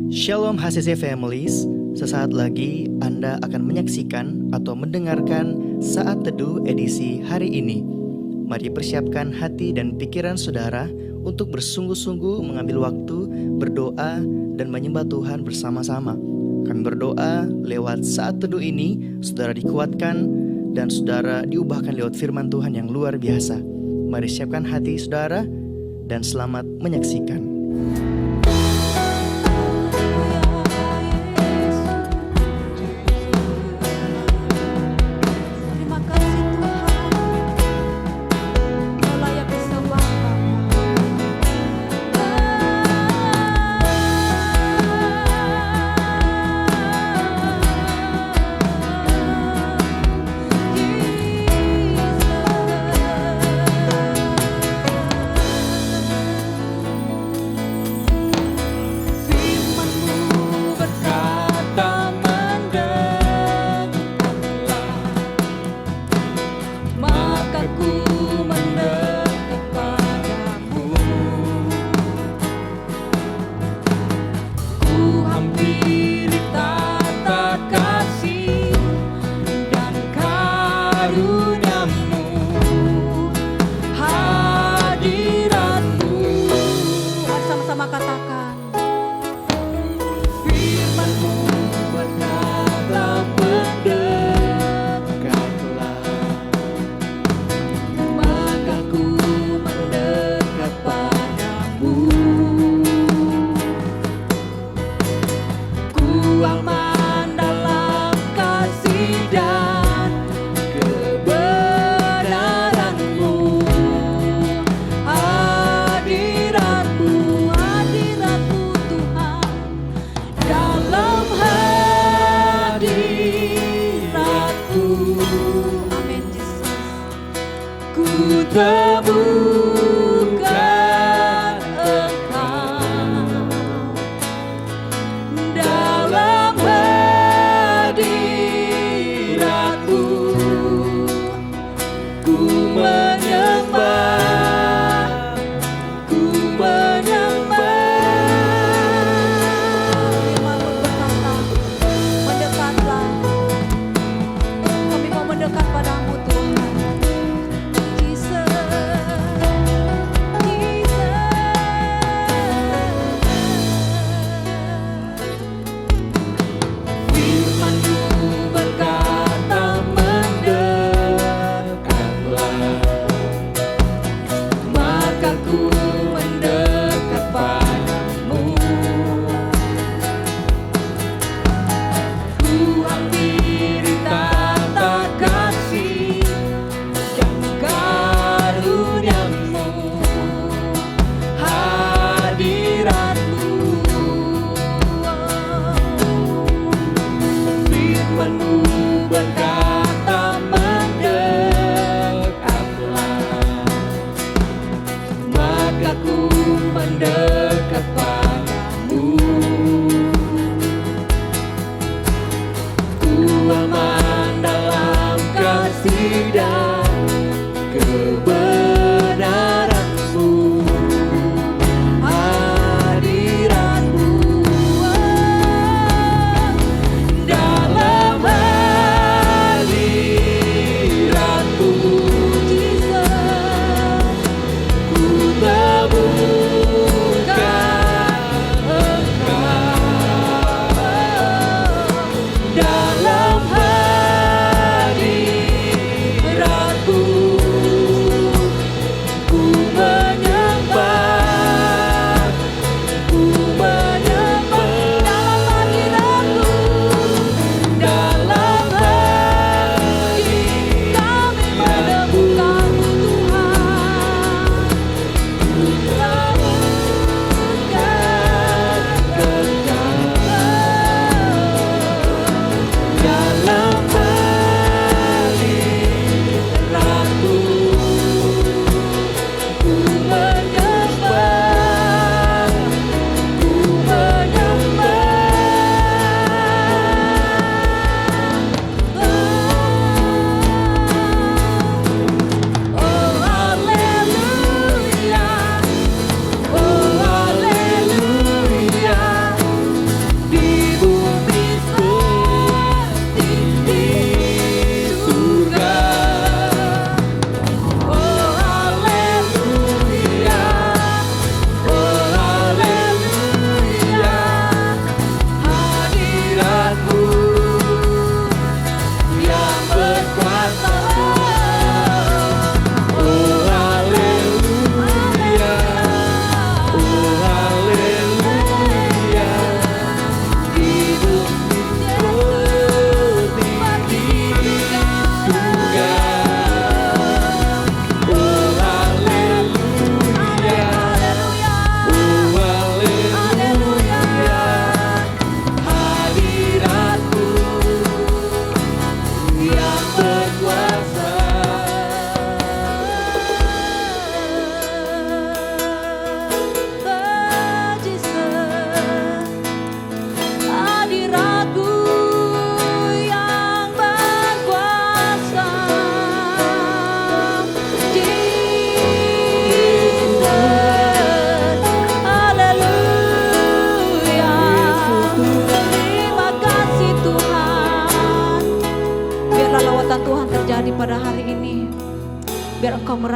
Shalom HCC Families, sesaat lagi Anda akan menyaksikan atau mendengarkan Saat Teduh edisi hari ini. Mari persiapkan hati dan pikiran saudara untuk bersungguh-sungguh mengambil waktu, berdoa, dan menyembah Tuhan bersama-sama. Kami berdoa lewat Saat Teduh ini, saudara dikuatkan dan saudara diubahkan lewat firman Tuhan yang luar biasa. Mari siapkan hati saudara dan selamat menyaksikan. Ku temukan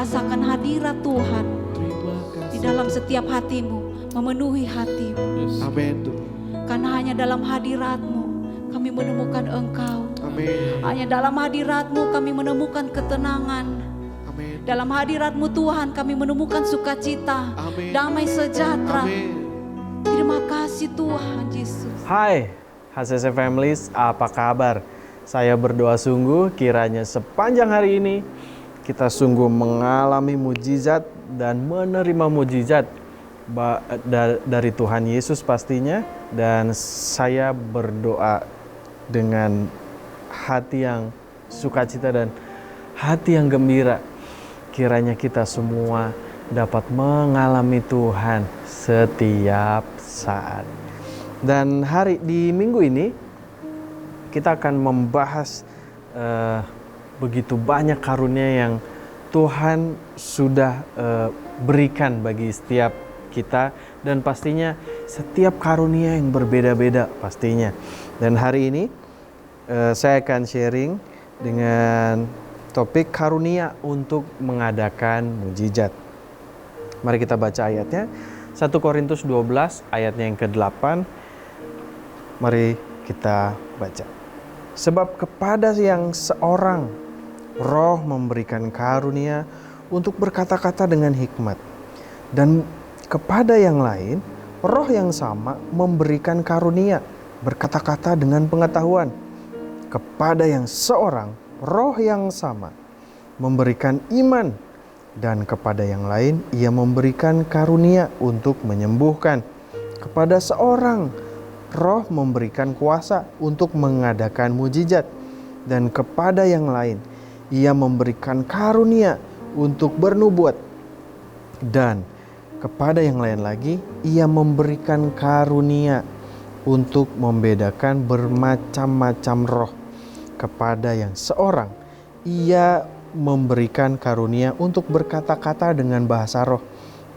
merasakan hadirat Tuhan di dalam setiap hatimu, memenuhi hatimu. Amin Tuhan. Karena hanya dalam hadirat-Mu kami menemukan Engkau. Amin. Hanya dalam hadirat-Mu kami menemukan ketenangan. Amin. Dalam hadirat-Mu Tuhan kami menemukan sukacita, Amin. damai sejahtera. Amin. Terima kasih Tuhan Yesus. Hai HCC Families, apa kabar? Saya berdoa sungguh kiranya sepanjang hari ini kita sungguh mengalami mujizat dan menerima mujizat dari Tuhan Yesus pastinya. Dan saya berdoa dengan hati yang sukacita dan hati yang gembira. Kiranya kita semua dapat mengalami Tuhan setiap saat. Dan di minggu ini kita akan membahas begitu banyak karunia yang Tuhan sudah berikan bagi setiap kita, dan pastinya setiap karunia yang berbeda-beda pastinya. Dan hari ini saya akan sharing dengan topik karunia untuk mengadakan mujizat. Mari kita baca ayatnya. 1 Korintus 12 ayatnya yang ke-8. Mari kita baca. Sebab kepada yang seorang Roh memberikan karunia untuk berkata-kata dengan hikmat, dan kepada yang lain Roh yang sama memberikan karunia berkata-kata dengan pengetahuan. Kepada yang seorang Roh yang sama memberikan iman, dan kepada yang lain Ia memberikan karunia untuk menyembuhkan. Kepada seorang Roh memberikan kuasa untuk mengadakan mujizat, dan kepada yang lain Ia memberikan karunia untuk bernubuat, dan kepada yang lain lagi Ia memberikan karunia untuk membedakan bermacam-macam roh. Kepada yang seorang Ia memberikan karunia untuk berkata-kata dengan bahasa roh,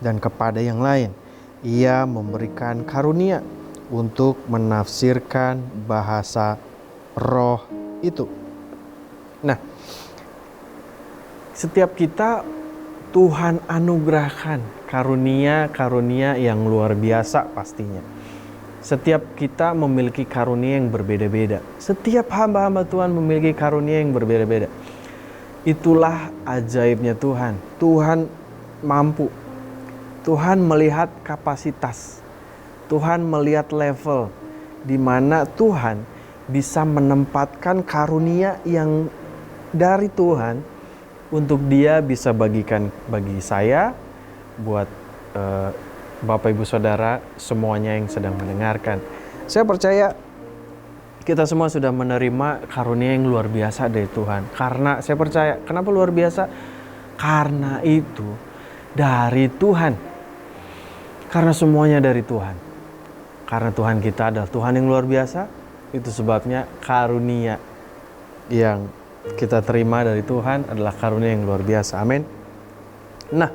dan kepada yang lain Ia memberikan karunia untuk menafsirkan bahasa roh itu. Nah, setiap kita Tuhan anugerahkan karunia-karunia yang luar biasa pastinya. Setiap kita memiliki karunia yang berbeda-beda. Setiap hamba-hamba Tuhan memiliki karunia yang berbeda-beda. Itulah ajaibnya Tuhan. Tuhan mampu. Tuhan melihat kapasitas. Tuhan melihat level di mana Tuhan bisa menempatkan karunia yang dari Tuhan untuk Dia bisa bagikan bagi saya, buat Bapak Ibu Saudara semuanya yang sedang mendengarkan. Saya percaya kita semua sudah menerima karunia yang luar biasa dari Tuhan. Karena saya percaya, kenapa luar biasa? Karena itu dari Tuhan. Karena semuanya dari Tuhan. Karena Tuhan kita adalah Tuhan yang luar biasa. Itu sebabnya karunia yang kita terima dari Tuhan adalah karunia yang luar biasa. Amin. Nah,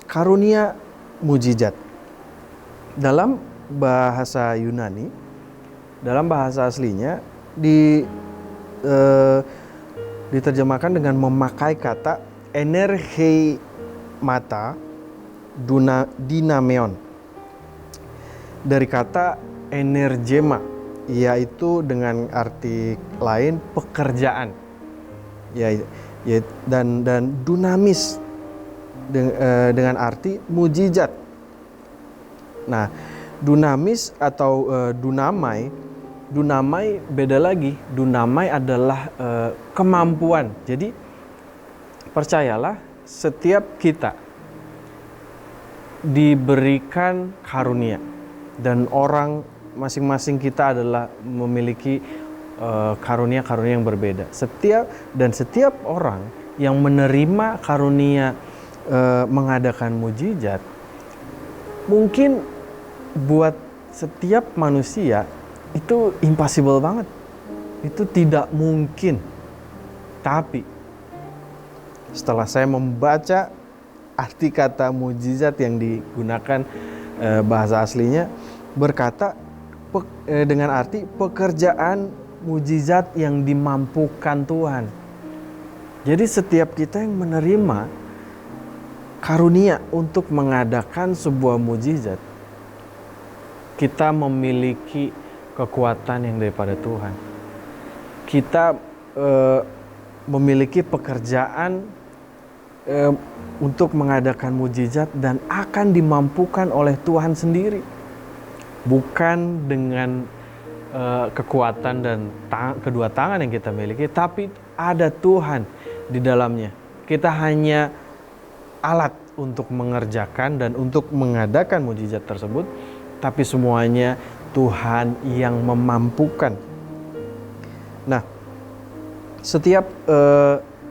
karunia mujizat dalam bahasa Yunani, dalam bahasa aslinya diterjemahkan dengan memakai kata energeimata dynameon dari kata energema, yaitu dengan arti lain pekerjaan, dan dunamis dengan arti mujizat. Nah, dunamis atau dunamai beda lagi. Dunamai adalah kemampuan. Jadi percayalah, setiap kita diberikan karunia, dan orang masing-masing kita adalah memiliki karunia-karunia yang berbeda. Setiap orang yang menerima karunia mengadakan mujizat, mungkin buat setiap manusia itu impossible banget. Itu tidak mungkin. Tapi setelah saya membaca arti kata mujizat yang digunakan bahasa aslinya, berkata dengan arti pekerjaan mujizat yang dimampukan Tuhan. Jadi setiap kita yang menerima karunia untuk mengadakan sebuah mujizat, kita memiliki kekuatan yang daripada Tuhan. Kita memiliki pekerjaan untuk mengadakan mujizat dan akan dimampukan oleh Tuhan sendiri. Bukan dengan kekuatan dan kedua tangan yang kita miliki, tapi ada Tuhan di dalamnya. Kita hanya alat untuk mengerjakan dan untuk mengadakan mujizat tersebut, tapi semuanya Tuhan yang memampukan. Nah, setiap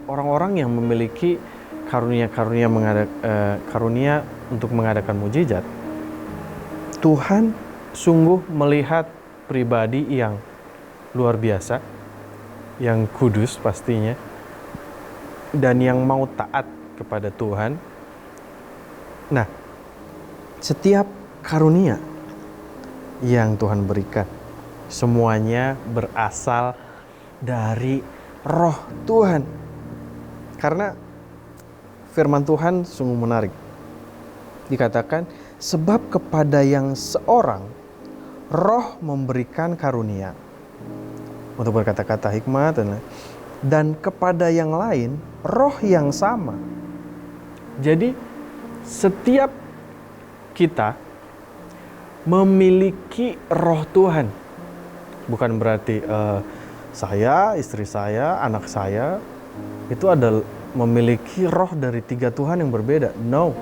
orang-orang yang memiliki karunia untuk mengadakan mujizat, Tuhan sungguh melihat pribadi yang luar biasa, yang kudus pastinya, dan yang mau taat kepada Tuhan. Nah, setiap karunia yang Tuhan berikan, semuanya berasal dari Roh Tuhan. Karena firman Tuhan sungguh menarik. Dikatakan, sebab kepada yang seorang Roh memberikan karunia untuk berkata-kata hikmat dan kepada yang lain roh yang sama. Jadi setiap kita memiliki roh Tuhan. Bukan berarti saya, istri saya, anak saya itu ada memiliki roh dari 3 Tuhan yang berbeda. No.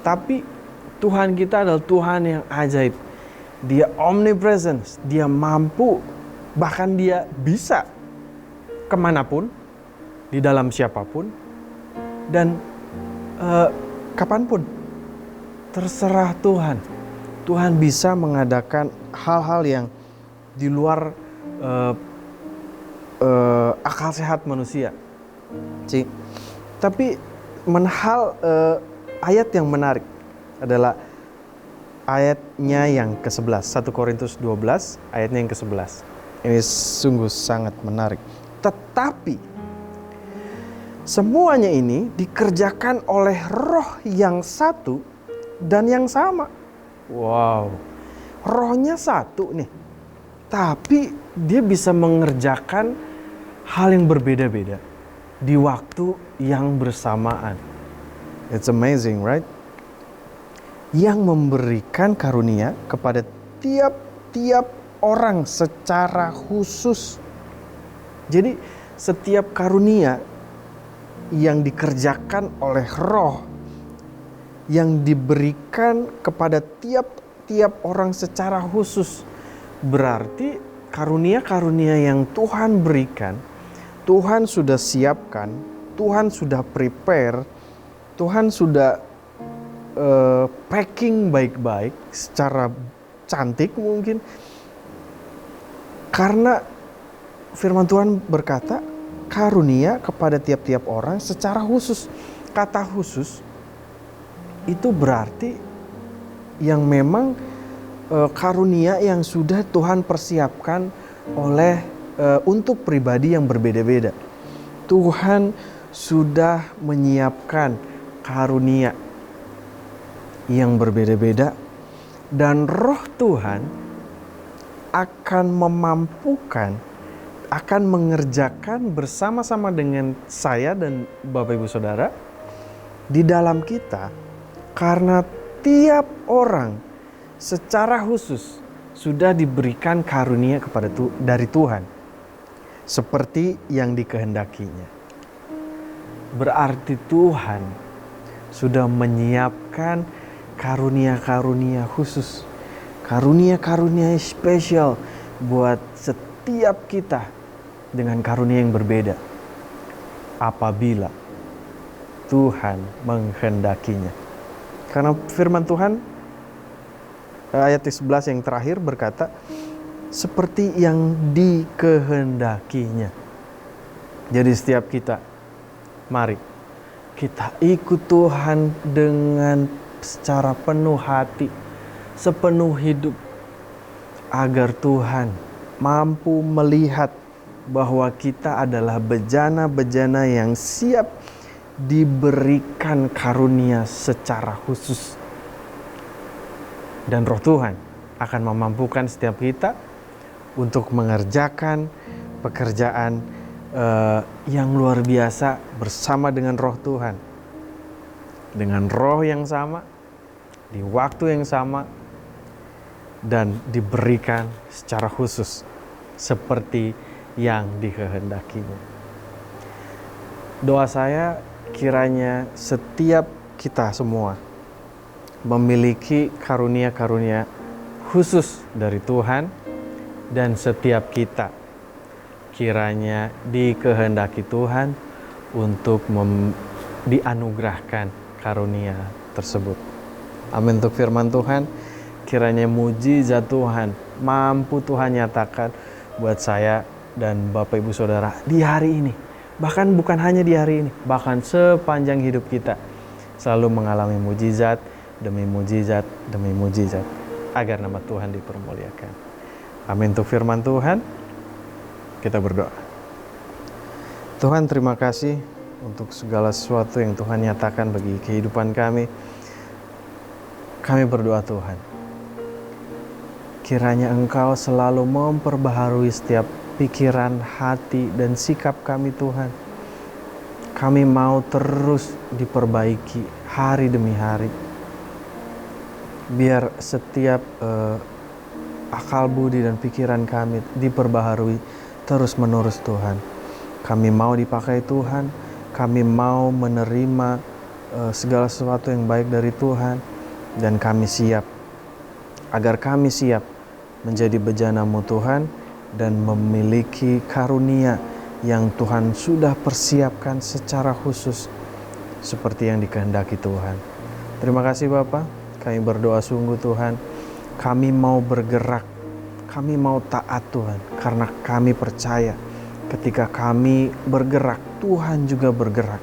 Tapi Tuhan kita adalah Tuhan yang ajaib. Dia omnipresence, dia mampu, bahkan dia bisa kemanapun, di dalam siapapun, dan kapanpun. Terserah Tuhan. Tuhan bisa mengadakan hal-hal yang di luar akal sehat manusia. Tapi ayat yang menarik adalah ayatnya yang ke-11, 1 Korintus 12, ayatnya yang ke-11. Ini sungguh sangat menarik. Tetapi semuanya ini dikerjakan oleh roh yang satu dan yang sama. Wow, rohnya satu nih, tapi dia bisa mengerjakan hal yang berbeda-beda di waktu yang bersamaan. It's amazing, right? Yang memberikan karunia kepada tiap-tiap orang secara khusus. Jadi setiap karunia yang dikerjakan oleh roh, yang diberikan kepada tiap-tiap orang secara khusus, berarti karunia-karunia yang Tuhan berikan, Tuhan sudah siapkan, Tuhan sudah prepare, Tuhan sudah packing baik-baik secara cantik mungkin. Karena firman Tuhan berkata karunia kepada tiap-tiap orang secara khusus. Kata khusus itu berarti yang memang karunia yang sudah Tuhan persiapkan untuk pribadi yang berbeda-beda. Tuhan sudah menyiapkan karunia yang berbeda-beda, dan roh Tuhan akan memampukan, akan mengerjakan bersama-sama dengan saya dan Bapak Ibu Saudara di dalam kita, karena tiap orang secara khusus sudah diberikan karunia dari Tuhan seperti yang dikehendakinya. Berarti Tuhan sudah menyiapkan karunia-karunia khusus, karunia-karunia spesial buat setiap kita dengan karunia yang berbeda apabila Tuhan menghendakinya. Karena firman Tuhan ayat 11 yang terakhir berkata seperti yang dikehendakinya. Jadi setiap kita, mari kita ikut Tuhan dengan secara penuh hati, sepenuh hidup, agar Tuhan mampu melihat bahwa kita adalah bejana-bejana yang siap diberikan karunia secara khusus. Dan Roh Tuhan akan memampukan setiap kita untuk mengerjakan pekerjaan yang luar biasa bersama dengan Roh Tuhan. Dengan roh yang sama, di waktu yang sama, dan diberikan secara khusus seperti yang dikehendakinya. Doa saya kiranya setiap kita semua memiliki karunia-karunia khusus dari Tuhan, dan setiap kita kiranya dikehendaki Tuhan untuk dianugerahkan karunia tersebut. Amin. Untuk firman Tuhan, kiranya mujizat Tuhan mampu Tuhan nyatakan buat saya dan Bapak Ibu Saudara di hari ini. Bahkan bukan hanya di hari ini, bahkan sepanjang hidup kita selalu mengalami mujizat demi mujizat demi mujizat, agar nama Tuhan dipermuliakan. Amin. Untuk firman Tuhan, kita berdoa. Tuhan, terima kasih untuk segala sesuatu yang Tuhan nyatakan bagi kehidupan kami. Kami berdoa Tuhan, kiranya Engkau selalu memperbaharui setiap pikiran, hati, dan sikap kami Tuhan. Kami mau terus diperbaiki hari demi hari. Biar setiap akal budi dan pikiran kami diperbaharui terus menerus Tuhan. Kami mau dipakai Tuhan. Kami mau menerima segala sesuatu yang baik dari Tuhan. Dan kami siap, agar kami siap menjadi bejana-Mu Tuhan dan memiliki karunia yang Tuhan sudah persiapkan secara khusus seperti yang dikehendaki Tuhan. Terima kasih Bapa. Kami berdoa sungguh Tuhan, kami mau bergerak, kami mau taat Tuhan, karena kami percaya ketika kami bergerak, Tuhan juga bergerak.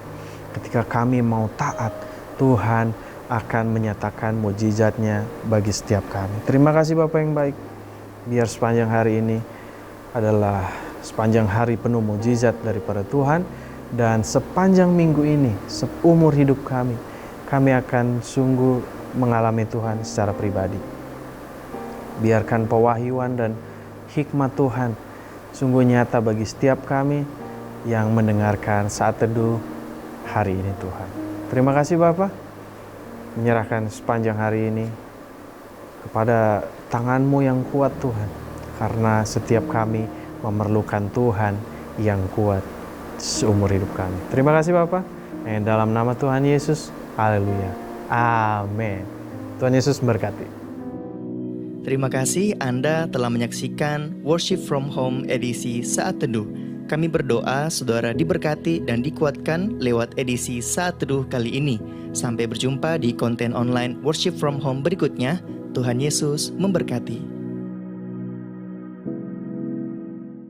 Ketika kami mau taat, Tuhan akan menyatakan mujizatnya bagi setiap kami. Terima kasih Bapa yang baik. Biar sepanjang hari ini adalah sepanjang hari penuh mujizat daripada Tuhan. Dan sepanjang minggu ini, seumur hidup kami akan sungguh mengalami Tuhan secara pribadi. Biarkan pewahyuan dan hikmat Tuhan sungguh nyata bagi setiap kami yang mendengarkan saat teduh hari ini Tuhan. Terima kasih Bapa. Menyerahkan sepanjang hari ini kepada tangan-Mu yang kuat Tuhan. Karena setiap kami memerlukan Tuhan yang kuat seumur hidup kami. Terima kasih Bapa. Dalam nama Tuhan Yesus. Haleluya. Amin. Tuhan Yesus memberkati. Terima kasih Anda telah menyaksikan Worship from Home edisi Saat Teduh. Kami berdoa saudara diberkati dan dikuatkan lewat edisi Saat Teduh kali ini. Sampai berjumpa di konten online Worship from Home berikutnya. Tuhan Yesus memberkati.